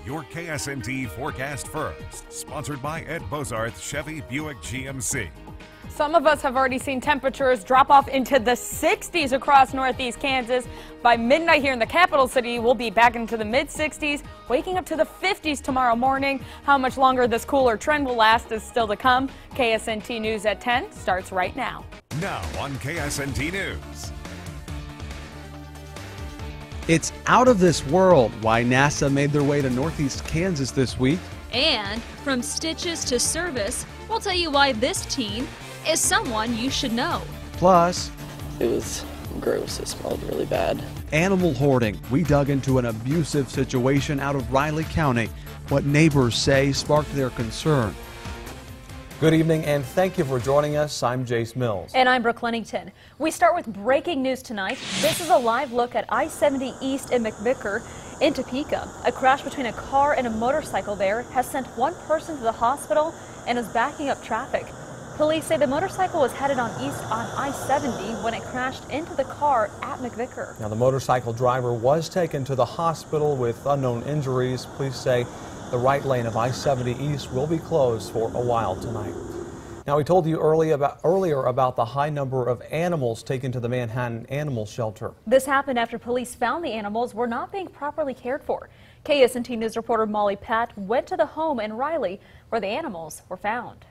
Your KSNT forecast first, sponsored by Ed Bozarth Chevy Buick GMC. Some of us have already seen temperatures drop off into the 60s across northeast Kansas. By midnight here in the capital city, we'll be back into the mid-60s, waking up to the 50s tomorrow morning. How much longer this cooler trend will last is still to come. KSNT News at 10 starts right now. Now on KSNT News. It's out of this world why NASA made their way to northeast Kansas this week. And from stitches to service, we'll tell you why this teen is someone you should know. Plus, it was gross. It smelled really bad. Animal hoarding. We dug into an abusive situation out of Riley County. What neighbors say sparked their concern. Good evening and thank you for joining us. I'm Jace Mills. And I'm Brooke Lennington. We start with breaking news tonight. This is a live look at I-70 East in McVicker in Topeka. A crash between a car and a motorcycle there has sent one person to the hospital and is backing up traffic. Police say the motorcycle was headed on east on I-70 when it crashed into the car at McVicker. Now, the motorcycle driver was taken to the hospital with unknown injuries. Police say the right lane of I-70 East will be closed for a while tonight. Now, we told you earlier about the high number of animals taken to the Manhattan Animal Shelter. This happened after police found the animals were not being properly cared for. KSNT News reporter Molly Pat went to the home in Riley where the animals were found.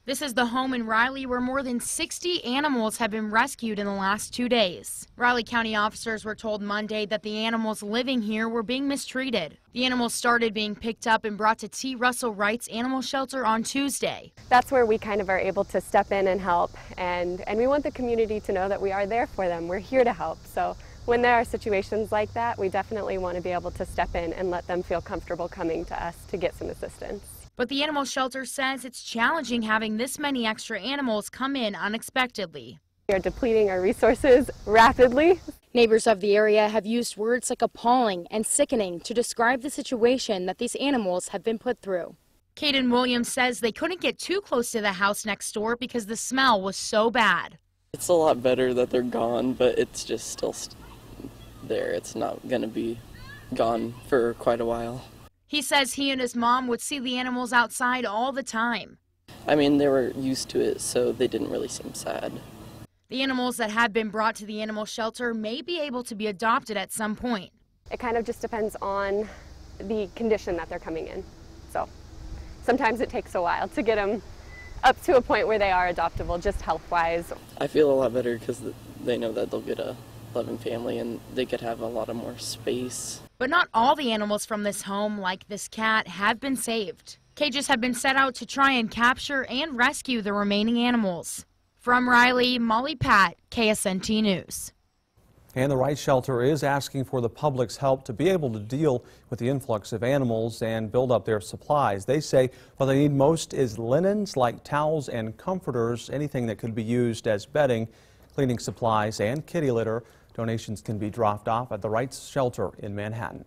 This is the home in Riley where more than 60 animals have been rescued in the last 2 days. Riley County officers were told Monday that the animals living here were being mistreated. The animals started being picked up and brought to T. Russell Wright's animal shelter on Tuesday. That's where we kind of are able to step in and help, and we want the community to know that we are there for them. We're here to help. So when there are situations like that, we definitely want to be able to step in and let them feel comfortable coming to us to get some assistance. But the animal shelter says it's challenging having this many extra animals come in unexpectedly. We are depleting our resources rapidly. Neighbors of the area have used words like appalling and sickening to describe the situation that these animals have been put through. Caden Williams says they couldn't get too close to the house next door because the smell was so bad. It's a lot better that they're gone, but it's just still there. It's not going to be gone for quite a while. He says he and his mom would see the animals outside all the time. I mean, they were used to it, so they didn't really seem sad. The animals that have been brought to the animal shelter may be able to be adopted at some point. It kind of just depends on the condition that they're coming in. So sometimes it takes a while to get them up to a point where they are adoptable, just health-wise. I feel a lot better because they know that they'll get a loving family and they could have a lot of more space. But not all the animals from this home, like this cat, have been saved. Cages have been set out to try and capture and rescue the remaining animals. From Riley, Molly Pat, KSNT News. And the Wright Shelter is asking for the public's help to be able to deal with the influx of animals and build up their supplies. They say what they need most is linens like towels and comforters, anything that could be used as bedding, cleaning supplies, and kitty litter. Donations can be dropped off at the Wright Shelter in Manhattan.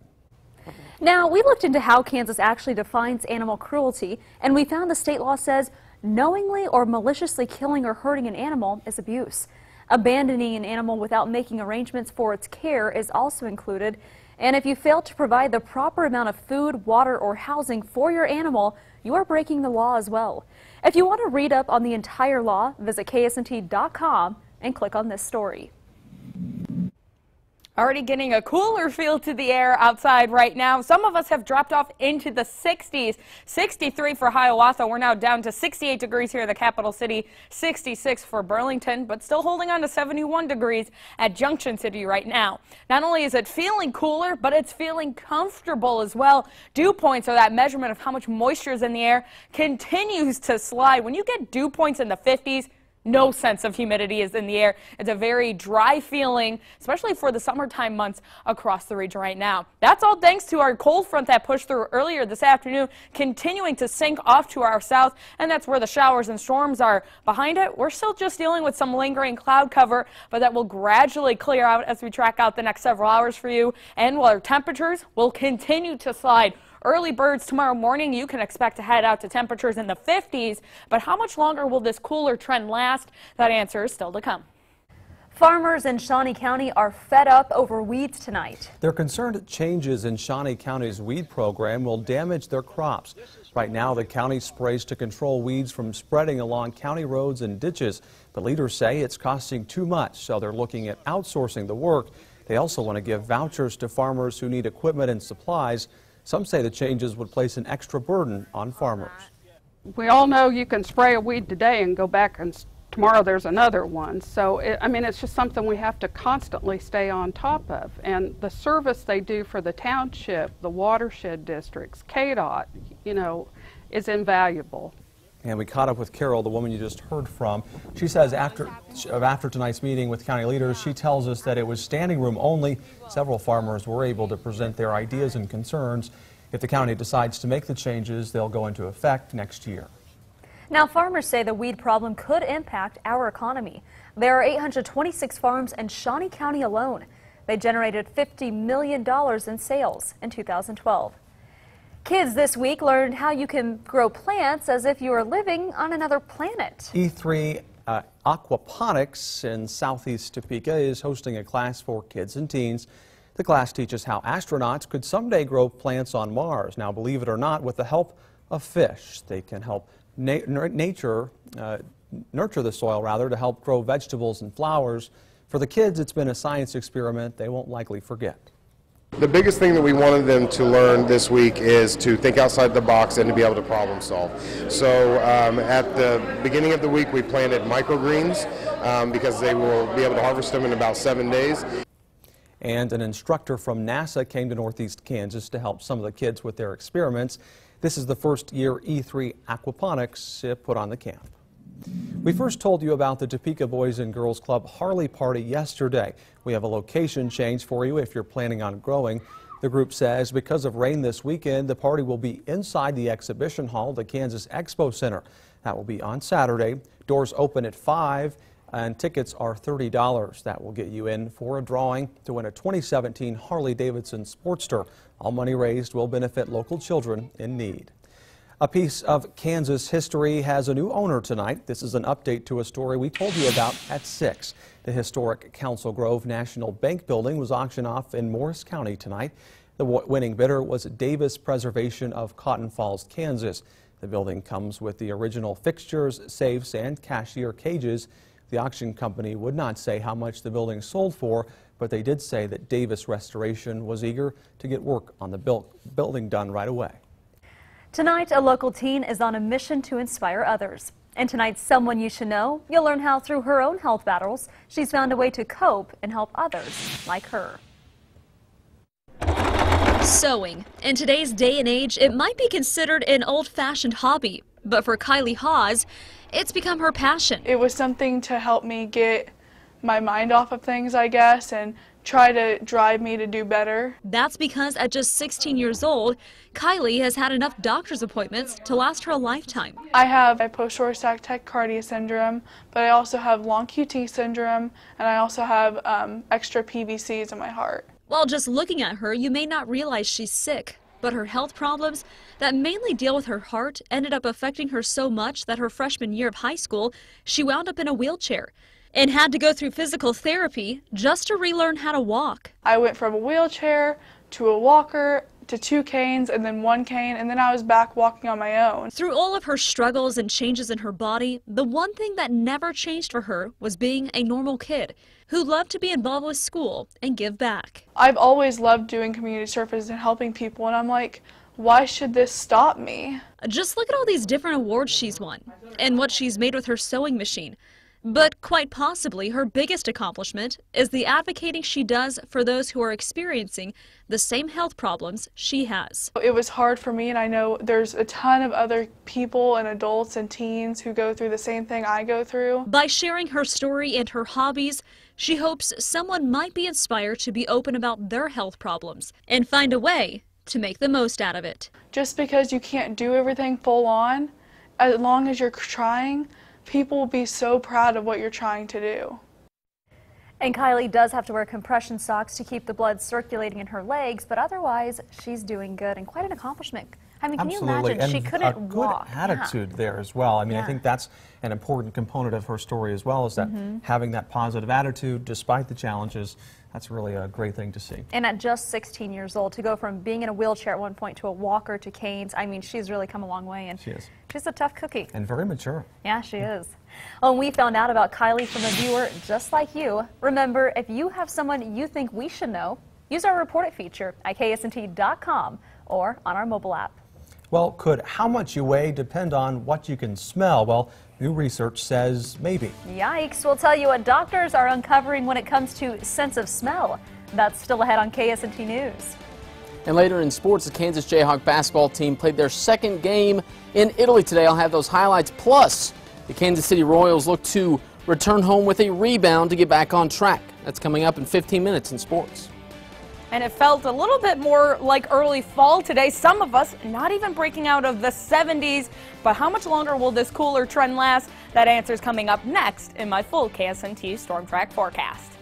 Now, we looked into how Kansas actually defines animal cruelty, and we found the state law says knowingly or maliciously killing or hurting an animal is abuse. Abandoning an animal without making arrangements for its care is also included. And if you fail to provide the proper amount of food, water, or housing for your animal, you are breaking the law as well. If you want to read up on the entire law, visit KSNT.com and click on this story. Already getting a cooler feel to the air outside right now. Some of us have dropped off into the 60s. 63 for Hiawatha. We're now down to 68 degrees here in the capital city, 66 for Burlington, but still holding on to 71 degrees at Junction City right now. Not only is it feeling cooler, but it's feeling comfortable as well. Dew points, or that measurement of how much moisture is in the air, continues to slide. When you get dew points in the 50s, no sense of humidity is in the air. It's a very dry feeling, especially for the summertime months across the region right now. That's all thanks to our cold front that pushed through earlier this afternoon, continuing to sink off to our south, and that's where the showers and storms are. Behind it, we're still just dealing with some lingering cloud cover, but that will gradually clear out as we track out the next several hours for you, and while our temperatures will continue to slide. Early birds tomorrow morning, you can expect to head out to temperatures in the 50s, but how much longer will this cooler trend last? That answer is still to come. Farmers in Shawnee County are fed up over weeds tonight. They're concerned that changes in Shawnee County's weed program will damage their crops. Right now, the county sprays to control weeds from spreading along county roads and ditches. But leaders say it's costing too much, so they're looking at outsourcing the work. They also want to give vouchers to farmers who need equipment and supplies. Some say the changes would place an extra burden on farmers. We all know you can spray a weed today and go back and tomorrow there's another one. So, it's just something we have to constantly stay on top of. And the service they do for the township, the watershed districts, KDOT, is invaluable. And we caught up with Carol, the woman you just heard from. She says after tonight's meeting with county leaders, she tells us that it was standing room only. Several farmers were able to present their ideas and concerns. If the county decides to make the changes, they'll go into effect next year. Now, farmers say the weed problem could impact our economy. There are 826 farms in Shawnee County alone. They generated $50 million in sales in 2012. Kids this week learned how you can grow plants as if you were living on another planet. E3 Aquaponics in southeast Topeka is hosting a class for kids and teens. The class teaches how astronauts could someday grow plants on Mars. Now, believe it or not, with the help of fish, they can help nurture the soil to help grow vegetables and flowers. For the kids, it's been a science experiment they won't likely forget. The biggest thing that we wanted them to learn this week is to think outside the box and to be able to problem solve. So at the beginning of the week we planted microgreens because they will be able to harvest them in about 7 days. And an instructor from NASA came to Northeast Kansas to help some of the kids with their experiments. This is the first year E3 Aquaponics put on the camp. We first told you about the Topeka Boys and Girls Club Harley Party yesterday. We have a location change for you if you're planning on growing. The group says because of rain this weekend, the party will be inside the exhibition hall, the Kansas Expo Center. That will be on Saturday. Doors open at 5 and tickets are $30. That will get you in for a drawing to win a 2017 Harley-Davidson Sportster. All money raised will benefit local children in need. A piece of Kansas history has a new owner tonight. This is an update to a story we told you about at 6. The historic Council Grove National Bank building was auctioned off in Morris County tonight. The winning bidder was Davis Preservation of Cotton Falls, Kansas. The building comes with the original fixtures, safes, and cashier cages. The auction company would not say how much the building sold for, but they did say that Davis Restoration was eager to get work on the building done right away. Tonight, a local teen is on a mission to inspire others. And tonight's Someone You Should Know, you'll learn how through her own health battles, she's found a way to cope and help others like her. Sewing. In today's day and age, it might be considered an old-fashioned hobby, but for Kylie Hawes, it's become her passion. It was something to help me get my mind off of things, I guess, and try to drive me to do better. That's because at just 16 years old, Kylie has had enough doctor's appointments to last her a lifetime. I have a posterior sac tachycardia syndrome, but I also have long QT syndrome, and I also have extra PVCs in my heart. While just looking at her, you may not realize she's sick, but her health problems that mainly deal with her heart ended up affecting her so much that her freshman year of high school, she wound up in a wheelchair and had to go through physical therapy just to relearn how to walk. I went from a wheelchair to a walker to 2 canes and then 1 cane, and then I was back walking on my own. Through all of her struggles and changes in her body, the one thing that never changed for her was being a normal kid who loved to be involved with school and give back. I've always loved doing community service and helping people, and I'm like, why should this stop me? Just look at all these different awards she's won and what she's made with her sewing machine. But quite possibly her biggest accomplishment is the advocating she does for those who are experiencing the same health problems she has. It was hard for me, and I know there's a ton of other people and adults and teens who go through the same thing I go through. By sharing her story and her hobbies, she hopes someone might be inspired to be open about their health problems and find a way to make the most out of it. Just because you can't do everything full on, as long as you're trying, people will be so proud of what you're trying to do. And Kylie does have to wear compression socks to keep the blood circulating in her legs, but otherwise she's doing good and quite an accomplishment. I mean, can you Absolutely. imagine? She And couldn't a good walk. attitude there as well. I mean, I think that's an important component of her story as well, is that having that positive attitude despite the challenges. That's really a great thing to see. And at just 16 years old, to go from being in a wheelchair at one point to a walker to canes, I mean, she's really come a long way. And she is. She's a tough cookie. And very mature. Yeah, she is. Well, we found out about Kylie from a viewer just like you. Remember, if you have someone you think we should know, use our Report It feature at KSNT.com or on our mobile app. Well, could how much you weigh depend on what you can smell? Well, new research says maybe. Yikes. We'll tell you what doctors are uncovering when it comes to sense of smell. That's still ahead on KSNT News. And later in sports, the Kansas Jayhawk basketball team played their second game in Italy today. I'll have those highlights. Plus, the Kansas City Royals look to return home with a rebound to get back on track. That's coming up in 15 minutes in sports. And it felt a little bit more like early fall today. Some of us not even breaking out of the 70s. But how much longer will this cooler trend last? That answer is coming up next in my full KSNT Storm Track forecast.